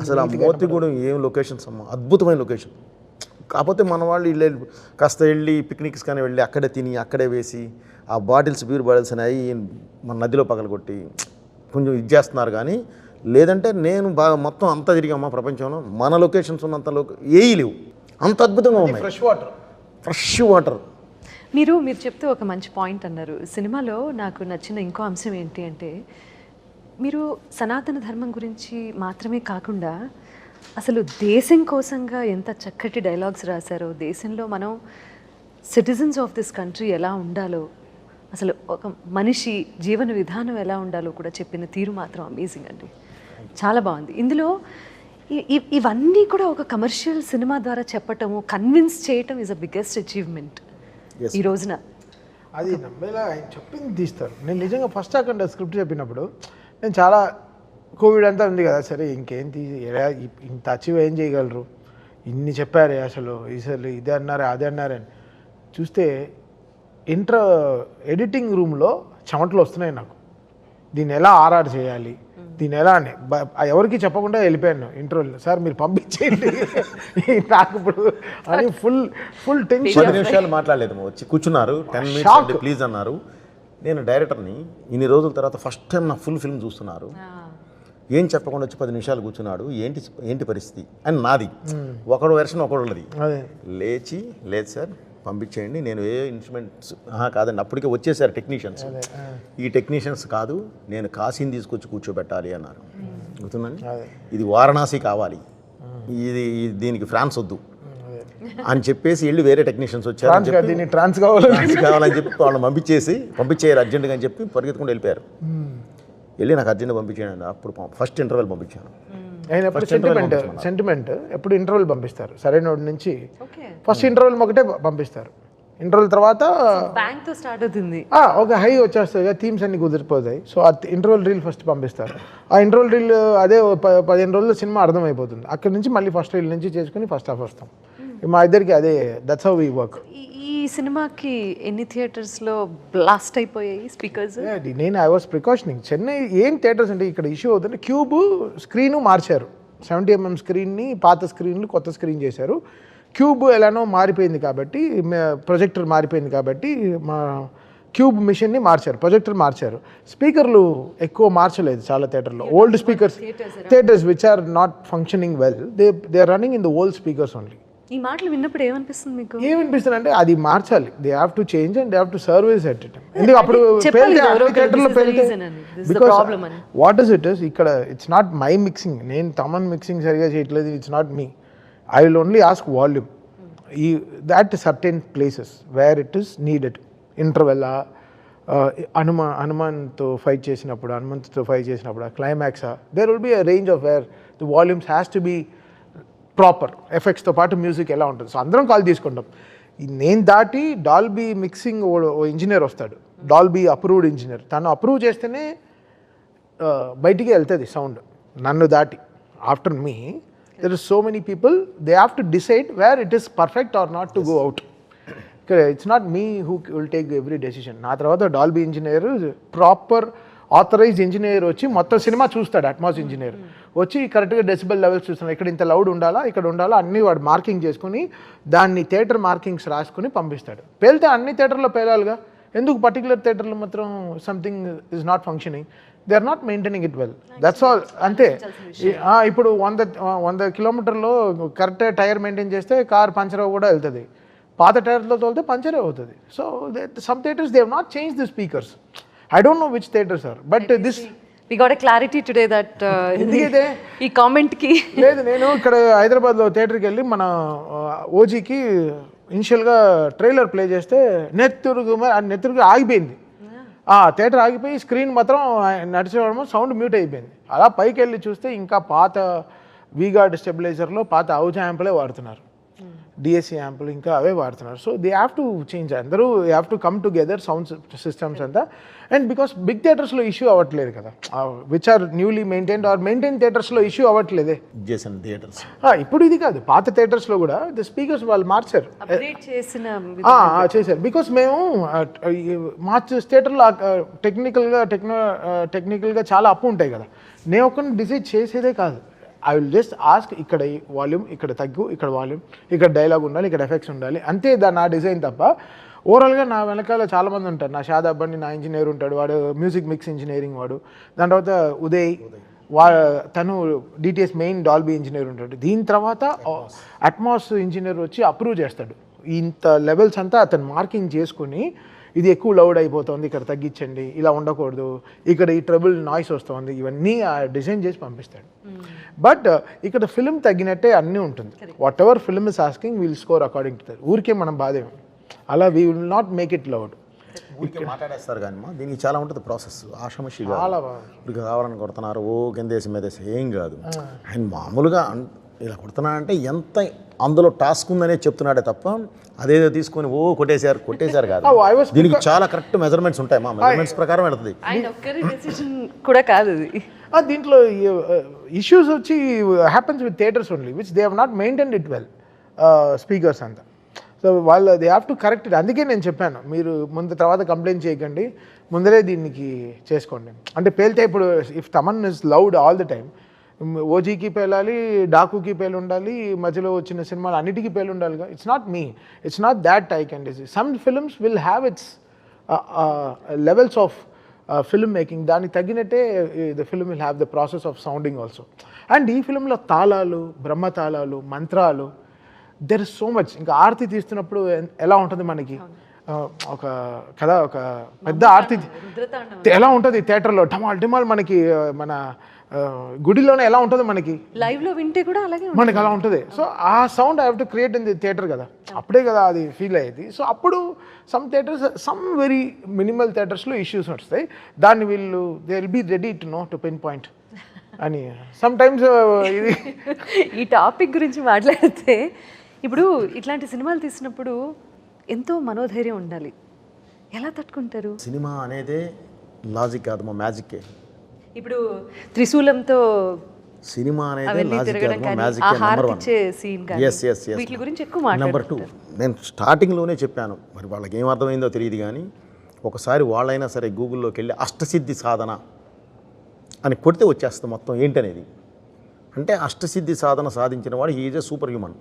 Speaker 3: అసలు ఆ మోతిగూడెం ఏం లొకేషన్స్ అమ్మా, అద్భుతమైన లొకేషన్. కాకపోతే మన వాళ్ళు కాస్త వెళ్ళి పిక్నిక్స్ కానీ వెళ్ళి అక్కడే తిని అక్కడే వేసి ఆ బాటిల్స్, బీర్ బాటిల్స్ అనేవి మన నదిలో పగలగొట్టి కొంచెం ఇది చేస్తున్నారు. కానీ లేదంటే నేను బాగా మొత్తం అంతా తిరిగామా ప్రపంచంలో, మన లొకేషన్స్ ఉన్నంత ఏవి లేవు, అంత అద్భుతంగా ఉన్నాయి. Fresh water.
Speaker 1: మీరు చెప్తే ఒక మంచి పాయింట్ అన్నారు. సినిమాలో నాకు నచ్చిన ఇంకో అంశం ఏంటి అంటే, మీరు సనాతన ధర్మం గురించి మాత్రమే కాకుండా అసలు దేశం కోసంగా ఎంత చక్కటి డైలాగ్స్ రాశారో, దేశంలో మనం సిటిజన్స్ ఆఫ్ దిస్ కంట్రీ ఎలా ఉండాలో, అసలు ఒక మనిషి జీవన విధానం ఎలా ఉండాలో కూడా చెప్పిన తీరు మాత్రం అమేజింగ్ అండి. చాలా బాగుంది. ఇందులో ఇవన్నీ కూడా ఒక కమర్షియల్ సినిమా ద్వారా చెప్పటము, కన్విన్స్ చేయటం ఈజ్ అ బిగ్గెస్ట్ అచీవ్మెంట్ ఈ రోజున.
Speaker 2: అది నమ్మేలా ఆయన చెప్పింది తీస్తారు. నేను నిజంగా ఫస్ట్ అక్కడ స్క్రిప్ట్ చెప్పినప్పుడు నేను చాలా కోవిడ్ అంతా ఉంది కదా, సరే ఇంకేం ఇంత అచీవ్ ఏం చేయగలరు, ఇన్ని చెప్పారే అసలు ఇదే అన్నారే అదే అన్నారని చూస్తే ఎడిటింగ్ రూమ్లో చెమటలు వస్తున్నాయి నాకు. దీన్ని ఎలా ఆర్ఆర్ చేయాలి, దీన్ని ఎలా అని ఎవరికి చెప్పకుండా వెళ్ళిపోయాను ఇంటర్వ్యూలో. సార్ మీరు పంపించేయండి నాకు ఇప్పుడు అని ఫుల్ టెన్షన్.
Speaker 3: 10 నిమిషాలు మాట్లాడలేదు, వచ్చి కూర్చున్నారు. 10 minutes ప్లీజ్ అన్నారు. నేను డైరెక్టర్ని ఇన్ని రోజుల తర్వాత ఫస్ట్ టైం నా ఫుల్ ఫిల్మ్ చూస్తున్నారు. ఏం చెప్పకుండా వచ్చి 10 నిమిషాలు కూర్చున్నాడు. ఏంటి పరిస్థితి అని నాది ఒకడు వెర్షన్ ఒకడు ఉన్నది. లేదు సార్ పంపించేయండి, నేను ఏ ఇన్స్ట్రుమెంట్స్ కాదండి, అప్పటికే వచ్చేసారు టెక్నీషియన్స్. ఈ టెక్నీషియన్స్ కాదు, నేను కాశీని తీసుకొచ్చి కూర్చోబెట్టాలి అన్నారు. గుర్తుందండి, ఇది వారణాసి కావాలి, దీనికి ఫ్రాన్స్ వద్దు అని చెప్పేసి వెళ్ళి వేరే టెక్నీషియన్స్ వచ్చారు.
Speaker 2: ట్రాన్స్ కావాలని
Speaker 3: చెప్పి వాళ్ళని పంపించేయారు అర్జెంటుగా అని చెప్పి పరిగెత్తుకుంటూ వెళ్ళిపోయారు. వెళ్ళి నాకు అర్జెంట్గా పంపించాను. అప్పుడు ఫస్ట్ ఇంటర్వెల్ పంపించాను.
Speaker 2: సెంటిమెంట్ ఎప్పుడు ఇంటర్వెల్ పంపిస్తారు, సరైన నుంచి ఫస్ట్ ఇంటర్వెల్ ఒకటే పంపిస్తారు. ఇంటర్వెల్ తర్వాత
Speaker 1: బ్యాంక్తో స్టార్ట్ అవుతుంది,
Speaker 2: ఒక హై వచ్చేస్తుంది, థీమ్స్ అన్ని కుదిరిపోతాయి. సో ఆ ఇంటర్వెల్ రీల్ ఫస్ట్ పంపిస్తారు. ఆ ఇంటర్వెల్ రీల్ అదే 15 రోజుల్లో సినిమా అర్థమైపోతుంది. అక్కడి నుంచి మళ్ళీ ఫస్ట్ రీల్ నుంచి చేసుకుని ఫస్ట్ హాఫ్ వస్తాం. మా ఇద్దరికి అదే, దట్స్ హౌ వి వర్క్.
Speaker 1: ఈ సినిమాకి ఎన్ని థియేటర్స్లో బ్లాస్ట్ అయిపోయాయి స్పీకర్స్?
Speaker 2: నేను ఐ వాస్ ప్రికాషనింగ్. చెన్నై ఏం థియేటర్స్ అంటే ఇక్కడ ఇష్యూ అవుతుంది, క్యూబ్ స్క్రీను మార్చారు. 70mm స్క్రీన్ని పాత స్క్రీన్లు కొత్త స్క్రీన్ చేశారు. క్యూబ్ ఎలానో మారిపోయింది కాబట్టి, ప్రొజెక్టర్ మారిపోయింది కాబట్టి మా క్యూబ్ మిషన్ని మార్చారు, ప్రొజెక్టర్ మార్చారు. స్పీకర్లు ఎక్కువ మార్చలేదు చాలా థియేటర్లో. Old speakers theatres which are not functioning well, they are running in the old speakers only.
Speaker 1: ఈ మాటలు విన్నప్పుడు ఏమనిపిస్తుంది మీకు?
Speaker 2: ఏమనిపిస్తుంది అంటే అది మార్చాలి. They have to change and they have to service at it. ఎందుకు అప్పుడు
Speaker 1: చెప్పాలి
Speaker 2: పేలితే
Speaker 1: కదా,
Speaker 2: అన్ని థియేటర్లో
Speaker 1: this is the
Speaker 2: పేలితే
Speaker 1: reason అని, this is the problem అని.
Speaker 2: వాట్ ఇస్ ఇట్ ఇస్ ఇక్కడ ఇట్స్ నాట్ మై మిక్సింగ్, నేను తమన్ మిక్సింగ్ సరిగా చేయట్లేదు, it's not me. I will only ask volume ఈ that certain places where it is needed. ఇంటర్వెల్లా, హనుమాన్తో ఫైట్ చేసినప్పుడు, హనుమంతుతో ఫైట్ చేసినప్పుడు, క్లైమాక్సా, there will be a range of where the volumes has to be proper. ఎఫెక్ట్స్తో పాటు మ్యూజిక్ ఎలా ఉంటుంది. సో అందరం కాల్ తీసుకుంటాం. నేను దాటి డాల్బీ మిక్సింగ్ ఓ ఇంజనీర్ వస్తాడు, డాల్బీ అప్రూవ్డ్ ఇంజనీర్. తను అప్రూవ్ చేస్తేనే బయటికి వెళ్తుంది సౌండ్. నన్ను దాటి after me there is so many people, they have to decide where it is perfect or not to go out. It's not me who will take every decision. నా తర్వాత Dolby engineer, proper authorised engineer వచ్చి మొత్తం cinema చూస్తాడు. Atmos engineer వచ్చి కరెక్ట్గా decibel levels చూస్తున్నాడు, ఇక్కడ ఇంత లౌడ్ ఉండాలా, ఇక్కడ ఉండాలా, అన్నీ వాడు మార్కింగ్ చేసుకుని దాన్ని థియేటర్ మార్కింగ్స్ రాసుకుని పంపిస్తాడు. పేలితే అన్ని థియేటర్లో పేలాలిగా, ఎందుకు పర్టికులర్ థియేటర్లో మాత్రం something is not functioning, they are not maintaining it well, that's all. అంతే. ఇప్పుడు 100 కిలోమీటర్లో కరెక్ట్ టైర్ మెయింటైన్ చేస్తే కార్ పంచర్ కూడా వెళ్తుంది, పాత టైర్లో తోలితే పంచరే అవుతుంది. So some theatres they have not change the speakers. I don't know which theatres are, but this
Speaker 1: we got a clarity today that
Speaker 2: ఎందుకైతే
Speaker 1: ఈ కామెంట్ కి
Speaker 2: లేదు. నేను ఇక్కడ హైదరాబాద్లో థియేటర్కి వెళ్ళి మన ఓజీకి ఇనిషియల్గా ట్రైలర్ ప్లే చేస్తే నెత్తురుగు ఆగిపోయింది. థియేటర్ ఆగిపోయి స్క్రీన్ మాత్రం నడిచేవాడమో సౌండ్ మ్యూట్ అయిపోయింది. అలా పైకి వెళ్ళి చూస్తే ఇంకా పాత వీగార్డ్ స్టెబిలైజర్లో పాత అవుజ్ యాంపులే వాడుతున్నారు, డిఎస్సి యాంపులు ఇంకా అవే వాడుతున్నారు. So they have to change, అందరూ have to come together sound systems అంతా. అండ్ బికాస్ బిగ్ థియేటర్స్లో ఇష్యూ అవ్వట్లేదు కదా, which are newly maintained or maintain థియేటర్స్లో ఇష్యూ అవ్వట్లేదే.
Speaker 3: చేసిన థియేటర్స్
Speaker 2: ఇప్పుడు ఇది కాదు, పాత థియేటర్స్లో కూడా ది స్పీకర్స్ వాళ్ళు మార్చారు,
Speaker 1: అప్డేట్
Speaker 2: చేశారు. బికాస్ మేము థియేటర్లో టెక్నికల్గా చాలా అప్పు ఉంటాయి కదా, నేను ఒక్కరిని డిసైడ్ చేసేదే కాదు. ఐ విల్ జస్ట్ ఆస్క్, ఇక్కడ వాల్యూమ్, ఇక్కడ తగ్గు, ఇక్కడ వాల్యూమ్, ఇక్కడ డైలాగ్ ఉండాలి, ఇక్కడ ఎఫెక్ట్స్ ఉండాలి, అంతే నా డిజైన్ తప్ప. ఓవరాల్గా నా వెనకాల చాలామంది ఉంటారు. నా షాదాబ్ అని నా ఇంజనీర్ ఉంటాడు, వాడు మ్యూజిక్ మిక్స్ ఇంజనీరింగ్ వాడు. దాని తర్వాత ఉదయ్ తను డిటిఎస్ మెయిన్ డాల్బీ ఇంజనీర్ ఉంటాడు. దీని తర్వాత అట్మాస్ ఇంజనీర్ వచ్చి అప్రూవ్ చేస్తాడు. ఇంత లెవెల్స్ అంతా అతను మార్కింగ్ చేసుకుని, ఇది ఎక్కువ లౌడ్ అయిపోతుంది, ఇక్కడ తగ్గించండి, ఇలా ఉండకూడదు, ఇక్కడ ఈ ట్రబుల్ నాయిస్ వస్తుంది, ఇవన్నీ డిజైన్ చేసి పంపిస్తాడు. బట్ ఇక్కడ ఫిల్మ్ తగ్గినట్టే అన్నీ ఉంటుంది. What ever film is asking will score according to that. ఊరికే మనం బాధేమో, అలా we will not make it loud.
Speaker 3: ఊరికే మాట్లాడేస్తారు కానీ దీనికి చాలా ఉంటుంది ప్రాసెస్. ఆషమషిగా
Speaker 2: చాలా
Speaker 3: ఇప్పుడు కావాలని కొడుతున్నారు, ఓ కిందేసి మీదేసి ఏం కాదు. ఆయన మామూలుగా ఇలా కొడుతున్నాడంటే ఎంత అందులో టాస్క్ ఉందనే చెప్తున్నాడే తప్ప అదేదో తీసుకొని ఓ కొట్టేశారు కాదు. దీనికి చాలా కరెక్ట్ మెజర్మెంట్స్ ఉంటాయి, మా మెజర్మెంట్స్ ప్రకారం వెళ్తుంది.
Speaker 1: కూడా కాదు ఇది.
Speaker 2: దీంట్లో ఇష్యూస్ వచ్చి happens with theatres only which they have not maintained it well, speakers అంతా. సో వాళ్ళు they have to correct it. అందుకే నేను చెప్పాను, మీరు తర్వాత కంప్లైంట్ చేయకండి, ముందరే దీనికి చేసుకోండి. అంటే పేలితే ఇప్పుడు if Thaman is loud all the time, ఓజీకి పేలాలి, డాకుకి పేలు ఉండాలి, మధ్యలో వచ్చిన సినిమాలు అన్నిటికీ పేలు ఉండాలిగా. It's not me, it's not that I can decide. Some films will have its levels of film making, దానికి తగ్గినట్టే the film will have the process of sounding also. And ఈ ఫిల్మ్లో తాళాలు, బ్రహ్మతాళాలు, మంత్రాలు, దెర్ ఇస్ సో మచ్. ఇంకా ఆరతి తీస్తున్నప్పుడు ఎలా ఉంటుంది మనకి, ఒక కదా ఒక పెద్ద ఆరతి ఎలా ఉంటుంది థియేటర్లో, ఢమాల్ మనకి మన గుడిలోనే ఎలా ఉంటుంది మనకి,
Speaker 1: లైవ్ లో వింటే కూడా అలాగే
Speaker 2: మనకి అలా ఉంటుంది. సో ఆ sound I have to create in the theatre కదా, అప్పుడే కదా అది ఫీల్ అయ్యేది. సో అప్పుడు some theatres, some very minimal థియేటర్స్లో ఇష్యూస్ వస్తాయి. దాన్ని వీళ్ళు they will be ready to no to pinpoint అని. సమ్ టైమ్స్ ఇది
Speaker 1: ఈ టాపిక్ గురించి మాట్లాడితే, ఇప్పుడు ఇట్లాంటి సినిమాలు తీసినప్పుడు ఎంతో మనోధైర్యం ఉండాలి, ఎలా తట్టుకుంటారు?
Speaker 3: సినిమా అనేదే లాజిక్ కాదు, మా మ్యాజిక్కే.
Speaker 1: ఇప్పుడు త్రిశూలంతో
Speaker 3: సినిమా అనేది లాజిక్ కాదు, మా మ్యాజిక్కే. నెంబర్ 1. ఎస్
Speaker 1: వీటి గురించి ఎక్కువ
Speaker 3: నెంబర్ 2, నేను స్టార్టింగ్లోనే చెప్పాను, మరి వాళ్ళకి ఏం అర్థమైందో తెలియదు కానీ ఒకసారి వాళ్ళైనా సరే గూగుల్లోకి వెళ్ళి అష్టసిద్ధి సాధన అని కొడితే వచ్చేస్తుంది మొత్తం ఏంటనేది. అంటే అష్టసిద్ధి సాధన సాధించిన వాడు ఈజ్ ఏ సూపర్ హ్యూమన్,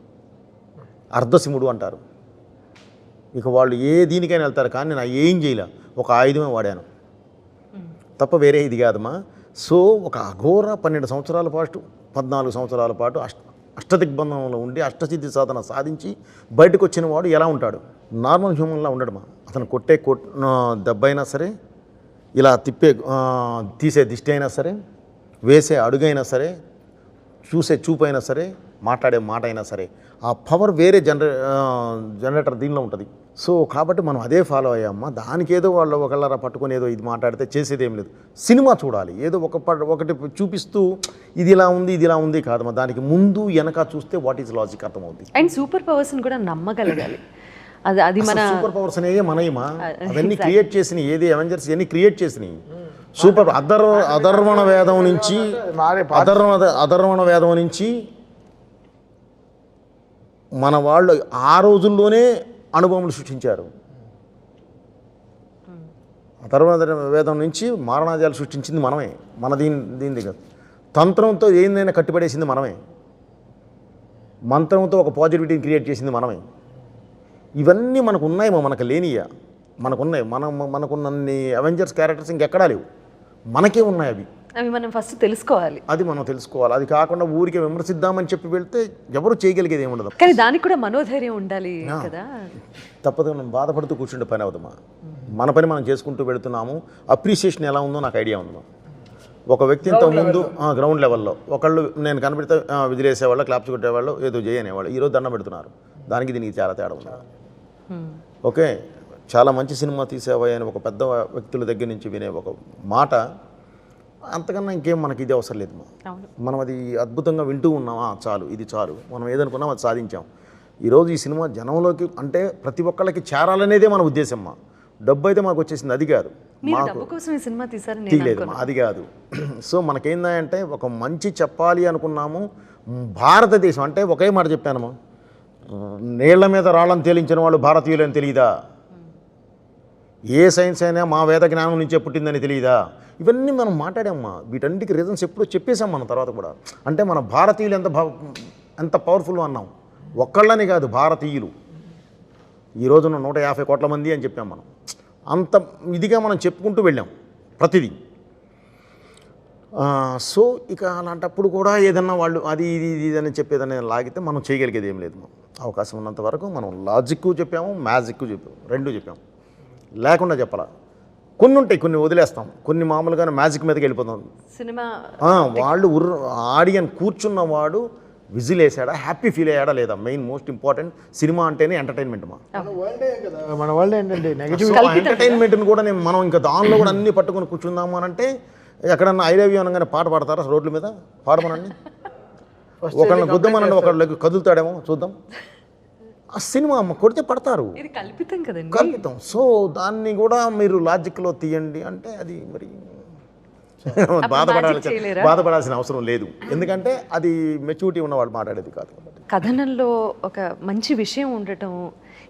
Speaker 3: అర్ధసిముడు అంటారు. ఇక వాళ్ళు ఏ దీనికైనా వెళ్తారు, కానీ నేను ఏం చేయలే, ఒక ఆయుధమే వాడాను తప్ప వేరే ఇది కాదమ్మా. సో ఒక అఘోర 12 సంవత్సరాల పాటు 14 సంవత్సరాల పాటు అష్టదిగ్బంధంలో ఉండి అష్టసిద్ధి సాధన సాధించి బయటకు వచ్చిన వాడు ఎలా ఉంటాడు? నార్మల్ హ్యూమన్లా ఉండడమా. అతను కొట్టే దెబ్బ అయినా సరే, ఇలా తీసే దిష్టి అయినా సరే, వేసే అడుగైనా సరే, చూసే చూపు అయినా సరే, మాట్లాడే మాట అయినా సరే, ఆ పవర్ వేరే జనరేటర్ దీనిలో ఉంటుంది. సో కాబట్టి మనం అదే ఫాలో అయ్యామ్మా. దానికి ఏదో వాళ్ళు ఒకళ్ళరా పట్టుకొని ఏదో ఇది మాట్లాడితే చేసేది ఏం లేదు. సినిమా చూడాలి, ఏదో ఒకటి చూపిస్తూ ఇది ఇలా ఉంది ఇది ఇలా ఉంది కాదమ్మా. దానికి ముందు వెనక చూస్తే వాట్ ఈజ్ లాజిక్ అర్థమవుతుంది.
Speaker 1: అండ్ సూపర్ పవర్స్ని కూడా నమ్మగలగాలి. అది మన
Speaker 3: సూపర్ పవర్స్ అనేవి మనయమా, అవన్నీ క్రియేట్ చేసినాయి. ఏది అవెంజర్స్ ఇవన్నీ క్రియేట్ చేసినాయి. సూపర్ అధర్వణ వేదం నుంచి మన వాళ్ళు ఆ రోజుల్లోనే అనుభవములు సృష్టించారు. అధర్వణ వేదం నుంచి మారణాజాలు సృష్టించింది మనమే. మన దీని దగ్గర తంత్రంతో ఏందైనా కట్టిపడేసింది మనమే. మంత్రంతో ఒక పాజిటివిటీని క్రియేట్ చేసింది మనమే. ఇవన్నీ మనకు ఉన్నాయేమో, మనకు లేనియా మనకున్నాయి. మనకున్నన్ని అవెంజర్స్ క్యారెక్టర్స్ ఇంకెక్కడా లేవు, మనకే ఉన్నాయి.
Speaker 1: అవి మనం ఫస్ట్ తెలుసుకోవాలి.
Speaker 3: అది మనం తెలుసుకోవాలి. అది కాకుండా ఊరికే విమర్శిద్దామని చెప్పి వెళ్తే ఎవరు చేయగలిగేది ఏమి ఉండదు.
Speaker 1: కానీ దానికి కూడా మనోధైర్యం ఉండాలి కదా.
Speaker 3: తప్పదు, మనం బాధపడుతూ కూర్చుంటే పని అవుదమ్మా. మన పని మనం చేసుకుంటూ వెళుతున్నాము. అప్రిసియేషన్ ఎలా ఉందో నాకు ఐడియా ఉందమ్మా. ఒక వ్యక్తి ఇంతకుముందు గ్రౌండ్ లెవెల్లో ఒకళ్ళు నేను కనిపెడితే విదిలేసేవాళ్ళు, క్లాప్స్ కొట్టేవాళ్ళు, ఏదో చేయనేవాళ్ళు. ఈరోజు దండం పెడుతున్నారు. దానికి దీనికి చాలా తేడా ఉంది. ఓకే, చాలా మంచి సినిమా తీసేవా అని ఒక పెద్ద వ్యక్తుల దగ్గర నుంచి వినే ఒక మాట, అంతకన్నా ఇంకేం మనకి ఇది అవసరం లేదు. మనం అది అద్భుతంగా వింటూ ఉన్నామా, చాలు, ఇది చాలు. మనం ఏదనుకున్నాం అది సాధించాం. ఈరోజు ఈ సినిమా జనంలోకి అంటే ప్రతి ఒక్కళ్ళకి చేరాలనేదే మన ఉద్దేశం. డబ్బు అయితే మాకు వచ్చేసింది, అది కాదు. తీయలేదు, అది కాదు. సో మనకేందంటే ఒక మంచి చెప్పాలి అనుకున్నాము. భారతదేశం అంటే ఒకే మాట చెప్పానమ్మా, నీళ్ల మీద రాళ్ళని తేలించిన వాళ్ళు భారతీయులని తెలియదా? ఏ సైన్స్ అయినా మా వేద జ్ఞానం నుంచే పుట్టిందని తెలియదా? ఇవన్నీ మనం మాట్లాడామమ్మా. వీటన్నిటికీ రీజన్స్ ఎప్పుడో చెప్పేశాం మనం తర్వాత కూడా. అంటే మన భారతీయులు ఎంత పవర్ఫుల్ అన్నాం. ఒక్కళ్ళని కాదు, భారతీయులు ఈ రోజున 150 కోట్ల మంది అని చెప్పాం మనం. అంత ఇదిగా మనం చెప్పుకుంటూ వెళ్ళాం ప్రతిదీ. సో ఇక అలాంటప్పుడు కూడా ఏదన్నా వాళ్ళు అది ఇది అని చెప్పేదని లాగితే మనం చేయగలిగేది ఏం లేదు. అవకాశం ఉన్నంత వరకు మనం లాజిక్ చెప్పాము, మ్యాజిక్ చెప్పాము, రెండు చెప్పాము. లేకుండా చెప్పాలా, కొన్ని ఉంటాయి, కొన్ని వదిలేస్తాం, కొన్ని మామూలుగానే మ్యాజిక్ మీదకి వెళ్ళిపోతాం.
Speaker 1: సినిమా
Speaker 3: వాళ్ళు ఆడియన్ కూర్చున్నవాడు విజిల్ వేసాడా, హ్యాపీ ఫీల్ అయ్యాడా లేదా, మెయిన్ మోస్ట్ ఇంపార్టెంట్. సినిమా అంటేనే ఎంటర్టైన్మెంట్.
Speaker 2: మన వరల్డ్ ఏంటంటే నెగటివ్
Speaker 3: ఎంటర్టైన్మెంట్ని కూడా మనం ఇంకా దానిలో కూడా అన్ని పట్టుకొని కూర్చుందాము అని అంటే, ఎక్కడన్నా ఐ లవ్ యూ అనగానే పాట పాడతారా రోడ్ల మీద? పాడమనండి. ఒకళ్ళని గుద్దమనండి, ఒకళ్ళకి కదులుతాడేమో చూద్దాం. ఆ సినిమా అమ్మ కొడితే పడతారు,
Speaker 1: కల్పితం కదండి,
Speaker 3: కల్పితం. సో దాన్ని కూడా మీరు లాజిక్లో తీయండి అంటే అది మరి బాధపడాల్సిన అవసరం లేదు. ఎందుకంటే అది మెచ్యూరిటీ ఉన్నవాళ్ళు మాట్లాడేది కాదు.
Speaker 1: కథనంలో ఒక మంచి విషయం ఉండటం.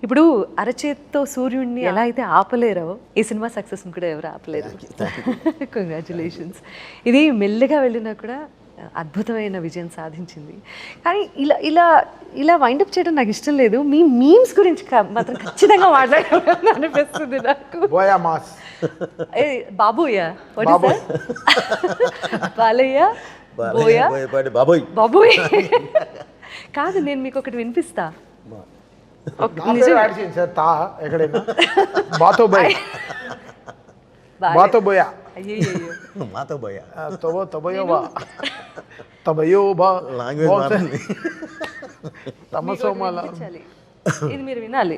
Speaker 1: ఇప్పుడు అరచేత్తో సూర్యుడిని ఎలా అయితే ఆపలేరో, ఈ సినిమా సక్సెస్ కూడా ఎవరు ఆపలేరు. కంగ్రాచులేషన్స్. ఇది మెల్లగా వెళ్ళినా కూడా అద్భుతమైన విజయం సాధించింది. కానీ ఇలా ఇలా ఇలా వైండప్ చేయడం నాకు ఇష్టం లేదు. మీ మీమ్స్ గురించి మాత్రం ఖచ్చితంగా మాట్లాడాలని అనిపిస్తుంది నాకు. బాబోయా, బాలయ్య, బోయా, బాబోయ్. కాదు, నేను మీకు ఒకటి వినిపిస్తా. ఇది మీరు వినాలి.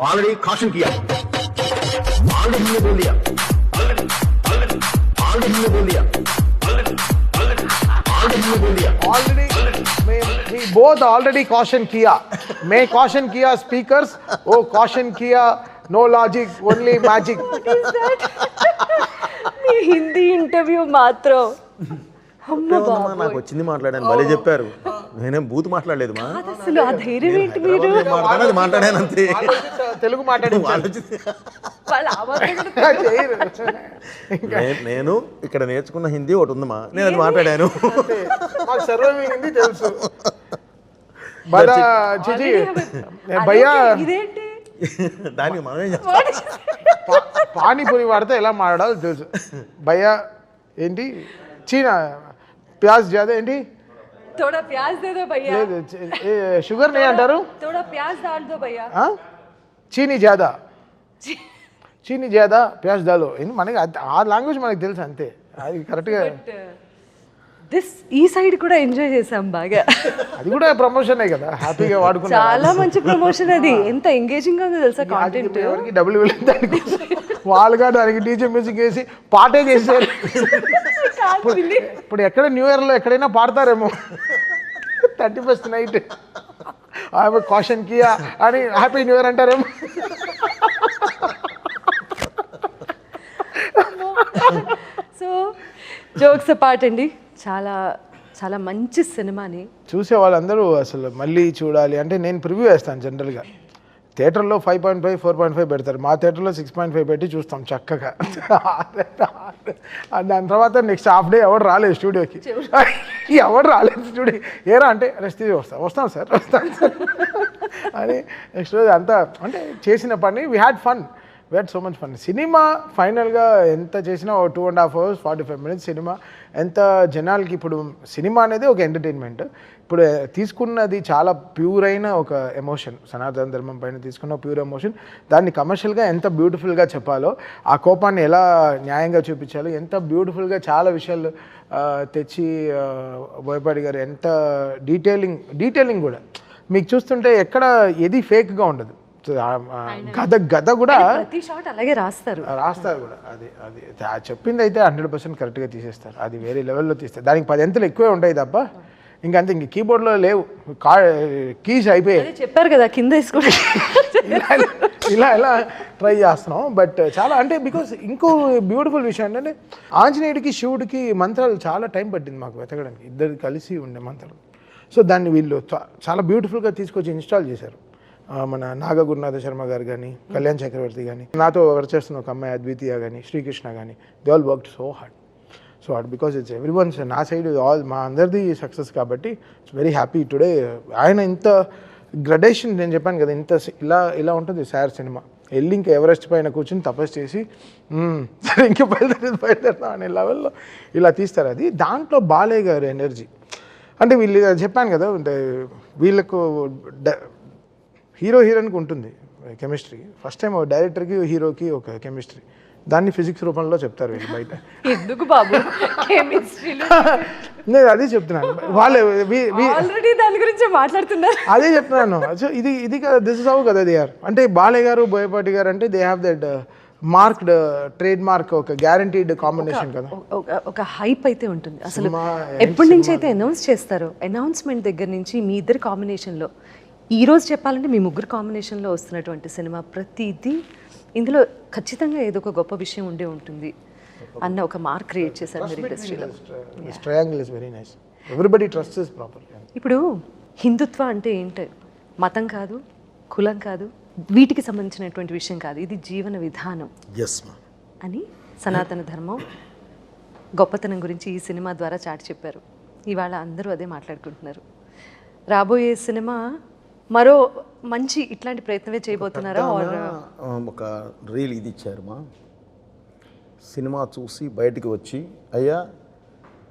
Speaker 4: ऑलरेडी caution किया, ऑलरेडी हमने बोल दिया, ऑलरेडी हमने बोल दिया, ऑलरेडी हमने बोल दिया,
Speaker 2: we both already caution किया. मैं caution किया speakers, वो caution किया no logic, only magic.
Speaker 1: What is that? Me Hindi interview మాత్రం
Speaker 3: నాకు వచ్చింది మాట్లాడాను, భలే చెప్పారు. నేనేం బూత్ మాట్లాడలేదు మా,
Speaker 1: అసలు ఆ ధైర్యం ఏంటి? మీరు
Speaker 3: మాట్లాడాను అంతే,
Speaker 2: తెలుగు మాట్లాడి.
Speaker 3: నేను ఇక్కడ నేర్చుకున్న హిందీ ఒకటి ఉందమ్మా, నేను అది మాట్లాడాను.
Speaker 2: హిందీ తెలుసు భయ్యా.
Speaker 3: దానికి మనమే చేస్తాం.
Speaker 2: పానీపూరి వాడితే ఎలా మాట్లాడాలో తెలుసు. భయ్యా ఏంటి చీనా ప్యాజ్ జాదా ఏంటి
Speaker 1: थोड़ा प्याज दे दो भैया,
Speaker 2: లేదు షుగర్ నే అంటారు.
Speaker 1: थोड़ा प्याज डाल दो भैया.
Speaker 2: చీనీ జాదా చీనీ జాదా ప్యాజ్ దాలో మనకి ఆ లాంగ్వేజ్ మనకి తెలుసు అంతే, అది కరెక్ట్గా
Speaker 1: ఈ సైడ్ కూడా ఎంజాయ్ చేసాం బాగా.
Speaker 2: అది కూడా ప్రమోషనే కదా, హ్యాపీగా వాడుకున్నాం.
Speaker 1: చాలా మంచి ప్రమోషన్ అది. ఎంత ఎంగేజింగ్ గా ఉందో తెలుసా కాంటెంట్.
Speaker 2: ఎవరికి డబ్బులు వెళ్ళింది దానికి, వాళ్ళుగా దానికి డీజే మ్యూజిక్ వేసి పాటే చేశారు. ఇప్పుడు ఎక్కడ న్యూ ఇయర్లో ఎక్కడైనా పాడతారేమో 31st నైట్ ఆమె కాషన్ కియా అని హ్యాపీ న్యూ ఇయర్ అంటారేమో.
Speaker 1: సో జోక్స్ అపార్ట్ అండి, చాలా చాలా మంచి సినిమాని
Speaker 2: చూసే వాళ్ళందరూ అసలు మళ్ళీ చూడాలి అంటే నేను ప్రివ్యూ వేస్తాను. జనరల్గా థియేటర్లో 5.5 4.5 పెడతారు, మా థియేటర్లో 6.5 పెట్టి చూస్తాం చక్కగా. దాని తర్వాత నెక్స్ట్ హాఫ్ డే ఎవరు రాలేదు స్టూడియోకి, ఎవరు రాలేదు స్టూడియో. ఏరా అంటే రెస్ట్ వస్తాం సార్ అని నెక్స్ట్ రోజు అంతా అంటే చేసిన పని we had fun, we had so much fun. Cinema ఫైనల్గా ఎంత చేసినా 2.5 hours 45 minutes సినిమా. ఎంత జనాలకి ఇప్పుడు సినిమా అనేది ఒక ఎంటర్టైన్మెంట్, ఇప్పుడు తీసుకున్నది చాలా ప్యూర్ అయిన ఒక ఎమోషన్, సనాతన ధర్మం పైన తీసుకున్న ప్యూర్ ఎమోషన్. దాన్ని కమర్షియల్గా ఎంత బ్యూటిఫుల్గా చెప్పాలో, ఆ కోపాన్ని ఎలా న్యాయంగా చూపించాలో, ఎంత బ్యూటిఫుల్గా చాలా విషయాలు తెచ్చి బోయపాటి గారు ఎంత డీటెయిలింగ్ కూడా మీకు చూస్తుంటే ఎక్కడ ఏది ఫేక్గా ఉండదు. గద కూడా
Speaker 1: ప్రతి షాట్ అలాగే రాస్తారు
Speaker 2: కూడా. అది చెప్పింది అయితే 100% కరెక్ట్గా తీసేస్తారు. అది వేరే లెవెల్లో తీస్తారు. దానికి 10 ఎంతలు ఎక్కువే ఉంటాయి తప్ప ఇంకంతే. ఇంక కీబోర్డ్లో లేవు, కీస్ అయిపోయాయి.
Speaker 1: చెప్పారు కదా కింద వేసుకోండి.
Speaker 2: ఇలా ట్రై చేస్తున్నాం. బట్ చాలా అంటే బికాస్ ఇంకో బ్యూటిఫుల్ విషయం ఏంటంటే ఆంజనేయుడికి శివుడికి మంత్రాలు చాలా టైం పట్టింది మాకు వెతకడానికి, ఇద్దరు కలిసి ఉండే మంత్రాలు. సో దాన్ని వీళ్ళు చాలా బ్యూటిఫుల్గా తీసుకొచ్చి ఇన్స్టాల్ చేశారు. మన నాగ గురునాథ శర్మ గారు కానీ, కళ్యాణ్ చక్రవర్తి కానీ, నాతో వర్క్ చేస్తున్న ఒక అమ్మాయి అద్వితీయ కానీ, శ్రీకృష్ణ కానీ, they all worked so hard because it's every once నా సైడ్ ఆల్ మా అందరిది సక్సెస్ కాబట్టి ఇట్స్ వెరీ హ్యాపీ టుడే. ఆయన ఇంత గ్రడేషన్ నేను చెప్పాను కదా, ఇంత ఇలా ఉంటుంది సార్ సినిమా. వెళ్ళి ఇంకా ఎవరెస్ట్ పైన కూర్చొని తపస్సు చేసి సరే ఇంకా బయలుదేరుతాం అనే లెవెల్లో ఇలా తీస్తారు. అది దాంట్లో బాలయ్య గారు ఎనర్జీ అంటే వీళ్ళు చెప్పాను కదా, అంటే వీళ్ళకు హీరోయిన్కి ఉంటుంది కెమిస్ట్రీ. ఫస్ట్ టైం డైరెక్టర్కి హీరోకి ఒక కెమిస్ట్రీ, దాన్ని ఫిజిక్స్ రూపంలో చెప్తారు వీళ్ళు బయట.
Speaker 1: ఎందుకు బాబు
Speaker 2: నేను అదే చెప్తున్నాను, వాళ్ళే
Speaker 1: ఆల్రెడీ దాని గురించి మాట్లాడుతున్నారు.
Speaker 2: అదే చెప్తున్నాను. సో ఇది కదా, దిస్ ఇస్ హౌ కదా దే ఆర్. అంటే బాలయ్య గారు బోయపాటి గారు అంటే they have that marked trade mark, ఒక గ్యారంటీడ్ కాంబినేషన్ కదా.
Speaker 1: ఒక హైప్ అయితే ఉంటుంది అసలు. ఎప్పటి నుంచి అయితే అనౌన్స్ చేస్తారో, అనౌన్స్మెంట్ దగ్గర నుంచి మీ ఇద్దరు కాంబినేషన్లో, ఈరోజు చెప్పాలంటే మీ ముగ్గురు కాంబినేషన్లో వస్తున్నటువంటి సినిమా ప్రతిదీ ఇందులో ఖచ్చితంగా ఏదో ఒక గొప్ప విషయం ఉండే ఉంటుంది అన్న ఒక మార్క్ క్రియేట్ చేశారు మీరు ఇండస్ట్రీలో.
Speaker 2: Triangle is very nice, everybody trust is proper.
Speaker 1: ఇప్పుడు హిందుత్వ అంటే ఏంటి? మతం కాదు, కులం కాదు, వీటికి సంబంధించినటువంటి విషయం కాదు, ఇది జీవన విధానం అని సనాతన ధర్మం గొప్పతనం గురించి ఈ సినిమా ద్వారా చాటి చెప్పారు. ఇవాళ అందరూ అదే మాట్లాడుకుంటున్నారు. రాబోయే సినిమా మరో మంచి ఇట్లాంటి ప్రయత్నమే చేయబోతున్నారా?
Speaker 3: ఒక రీల్ ఇది ఇచ్చారు, మా సినిమా చూసి బయటికి వచ్చి, అయ్యా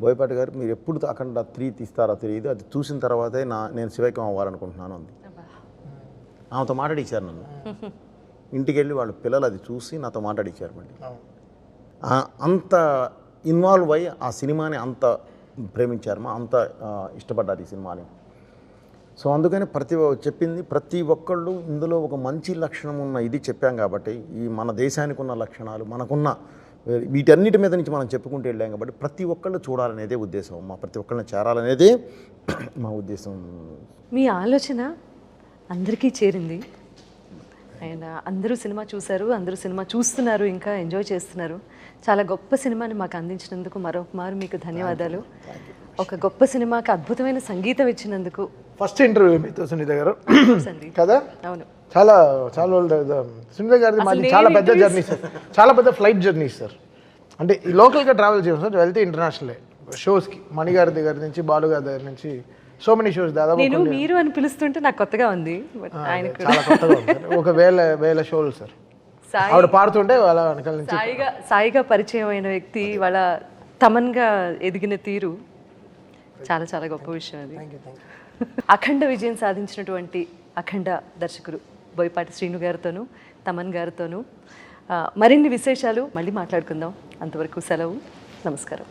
Speaker 3: బోయపాటి గారు మీరు ఎప్పుడు అఖండ 3 తీస్తారో తెలియదు, అది చూసిన తర్వాతే నేను శివైక్యం అవ్వాలనుకుంటున్నాను అంది. ఆమెతో మాట్లాడిచ్చారు నన్ను. ఇంటికి వెళ్ళి వాళ్ళ పిల్లలు అది చూసి నాతో మాట్లాడిచ్చారు. మళ్ళీ అంత ఇన్వాల్వ్ అయ్యి ఆ సినిమాని అంత ప్రేమించారు, అంత ఇష్టపడ్డారు ఈ సినిమాని. సో అందుకని ప్రతి ఒక్కళ్ళు ఇందులో ఒక మంచి లక్షణం ఉన్న ఇది చెప్పాం కాబట్టి, ఈ మన దేశానికి ఉన్న లక్షణాలు మనకున్న వీటన్నిటి మీద నుంచి మనం చెప్పుకుంటూ వెళ్ళాం కాబట్టి ప్రతి ఒక్కళ్ళు చూడాలనేదే ఉద్దేశం, మా ప్రతి ఒక్కళ్ళని చేరాలనేదే మా ఉద్దేశం.
Speaker 1: మీ ఆలోచన అందరికీ చేరింది. అండ్ అందరూ సినిమా చూశారు, అందరూ సినిమా చూస్తున్నారు, ఇంకా ఎంజాయ్ చేస్తున్నారు. చాలా గొప్ప సినిమాని మాకు అందించినందుకు మరొకమారు మీకు ధన్యవాదాలు. ఒక గొప్ప సినిమాకి అద్భుతమైన సంగీతం ఇచ్చినందుకు.
Speaker 2: ఫస్ట్ ఇంటర్వ్యూ మీతో సునీత గారు కదా.
Speaker 1: అవును,
Speaker 2: చాలా సునీత గారిది మాది చాలా పెద్ద జర్నీ సార్, చాలా పెద్ద ఫ్లైట్ జర్నీ సార్. అంటే ఈ లోకల్గా ట్రావెల్ చేయం సార్, వెళ్తే ఇంటర్నేషనల్ షోస్కి, మణిగారి దగ్గర నుంచి, బాలు గారి దగ్గర నుంచి సో మెనీ షోస్ దాదాపు
Speaker 1: నేను మీరు అని పిలుస్తుంటే నాకు కొత్తగా ఉంది బట్ ఆయన కూడా
Speaker 2: చాలా కొత్తగా ఉంది సార్. ఒక వేల షోలు సార్.
Speaker 1: సాయి
Speaker 2: ఆవిడ పాడుతుంటే వాళ్ళ వెనకాల నుంచి
Speaker 1: సాయిగా పరిచయం అయిన వ్యక్తి వాళ్ళ తమన్గా ఎదిగిన తీరు చాలా చాలా గొప్ప విషయం అది. అఖండ విజయం సాధించినటువంటి అఖండ దర్శకుడు బోయపాటి శ్రీను గారితోనూ తమన్ గారితోనూ మరిన్ని విశేషాలు మళ్ళీ మాట్లాడుకుందాం. అంతవరకు సెలవు. నమస్కారం.